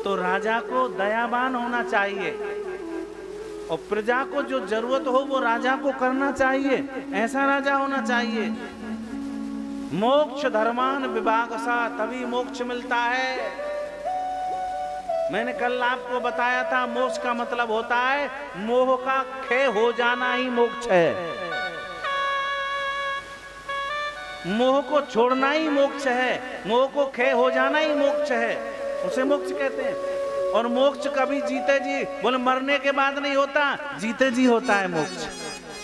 तो राजा को दयावान होना चाहिए और प्रजा को जो जरूरत हो वो राजा को करना चाहिए, ऐसा राजा होना चाहिए। मोक्ष धर्मान विभागसा, तभी मोक्ष मिलता है। मैंने कल आपको बताया था मोक्ष का मतलब होता है मोह का क्षय हो जाना ही मोक्ष है। मोह को छोड़ना ही मोक्ष है, मोह को क्षय हो जाना ही मोक्ष है, उसे मोक्ष कहते हैं। और मोक्ष कभी जीते जी, बोले मरने के बाद नहीं होता, जीते जी होता है मोक्ष।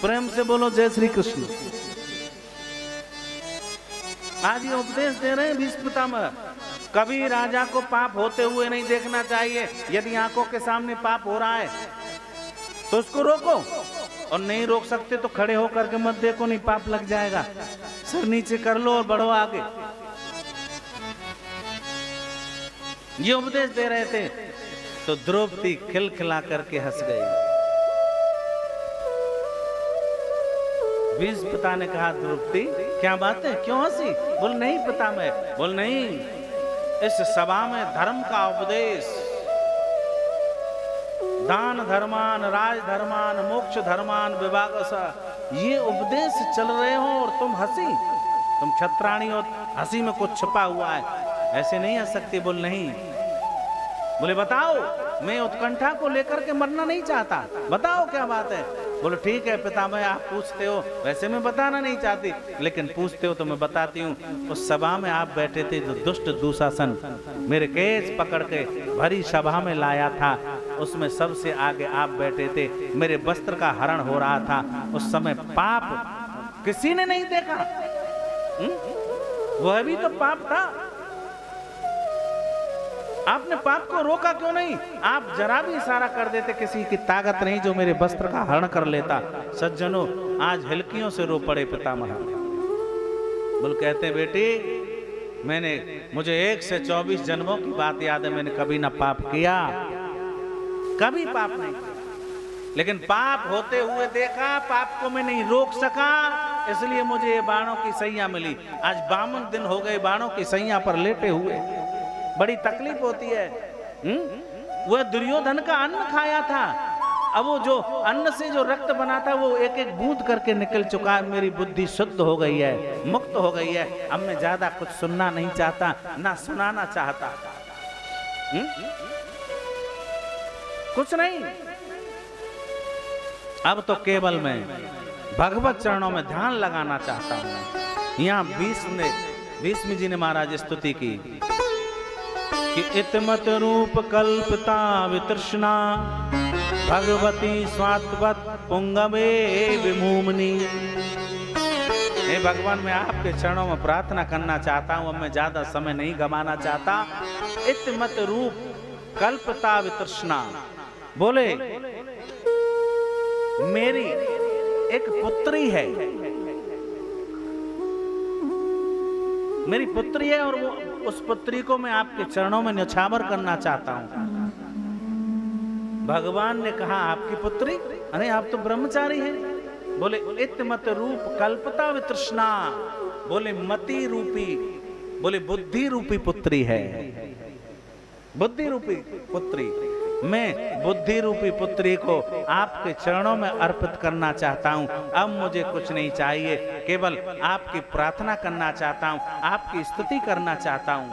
प्रेम से बोलो जय श्री कृष्ण। आज ये उपदेश दे रहे हैं भीष्म पितामह, कभी राजा को पाप होते हुए नहीं देखना चाहिए। यदि आंखों के सामने पाप हो रहा है तो उसको रोको, और नहीं रोक सकते तो खड़े होकर के मत देखो, नहीं पाप लग जाएगा। सर नीचे कर लो और बढ़ो आगे। ये उपदेश दे रहे थे तो द्रौपदी खिलखिला करके हंस गई। भीष्म पिता ने कहा द्रौपदी क्या बात है, क्यों हंसी? बोल नहीं पिता मैं, बोल नहीं, इस सभा में धर्म का उपदेश, दान धर्मान, राज धर्मान, मोक्ष धर्मान विभागसा, ये उपदेश चल रहे हो और तुम हंसी, तुम छत्राणी हो, हंसी में कुछ छुपा हुआ है, ऐसे नहीं हंस सकती। बोल नहीं। बोले बताओ, मैं उत्कंठा को लेकर के मरना नहीं चाहता, बताओ क्या बात है। बोलो ठीक है पितामह, आप पूछते हो, वैसे मैं बताना नहीं चाहती, लेकिन पूछते हो तो मैं बताती हूँ। उस सभा में आप बैठे थे, जो दुष्ट दुशासन मेरे केस पकड़ के भरी सभा में लाया था, उसमें सबसे आगे आप बैठे थे। मेरे वस्त्र का हरण हो रहा था, उस समय पाप किसी ने नहीं देखा। वह भी तो पाप था, आपने पाप को रोका क्यों नहीं? आप जरा भी इशारा कर देते, किसी की ताकत नहीं जो मेरे वस्त्र का हरण कर लेता। सज्जनों, आज हिलकियों से रो पड़े पितामह। बोल कहते बेटी, मुझे 1 से 24 जन्मों की बात याद है, मैंने कभी ना पाप किया, कभी पाप नहीं किया, लेकिन पाप होते हुए देखा, पाप को मैं नहीं रोक सका, इसलिए मुझे ये बाणों की सैया मिली। आज 52 दिन हो गए बाणों की सैया पर लेटे हुए, बड़ी तकलीफ होती है। वह दुर्योधन का अन्न खाया था, अब वो जो अन्न से जो रक्त बना था वो एक एक बूंद करके निकल चुका है। मेरी बुद्धि शुद्ध हो गई है, मुक्त हो गई है, अब मैं ज्यादा कुछ सुनना नहीं चाहता, ना सुनाना चाहता। कुछ नहीं, अब तो केवल मैं भगवत चरणों में ध्यान लगाना चाहता हूं। यहाँ भीष्म जी ने महाराज स्तुति की कि इतमत रूप कल्पता वितृष्णा भगवती स्वात्वत पुंगवे विमूमनी। हे भगवान, मैं आपके चरणों में प्रार्थना करना चाहता हूं, अब मैं ज्यादा समय नहीं गंवाना चाहता। इतमत रूप कल्पता वितृष्णा, बोले मेरी एक पुत्री है, मेरी पुत्री है, और वो उस पुत्री को मैं आपके चरणों में न्यौछावर करना चाहता हूं। भगवान ने कहा आपकी पुत्री? अरे आप तो ब्रह्मचारी हैं। बोले इतमत रूप कल्पता वितृष्णा, बोले मति रूपी, बोले बुद्धि रूपी पुत्री है, बुद्धि रूपी पुत्री। मैं बुद्धि रूपी पुत्री को आपके चरणों में अर्पित करना चाहता हूं। अब मुझे कुछ नहीं चाहिए, केवल आपकी प्रार्थना करना चाहता हूं, आपकी स्तुति करना चाहता हूं।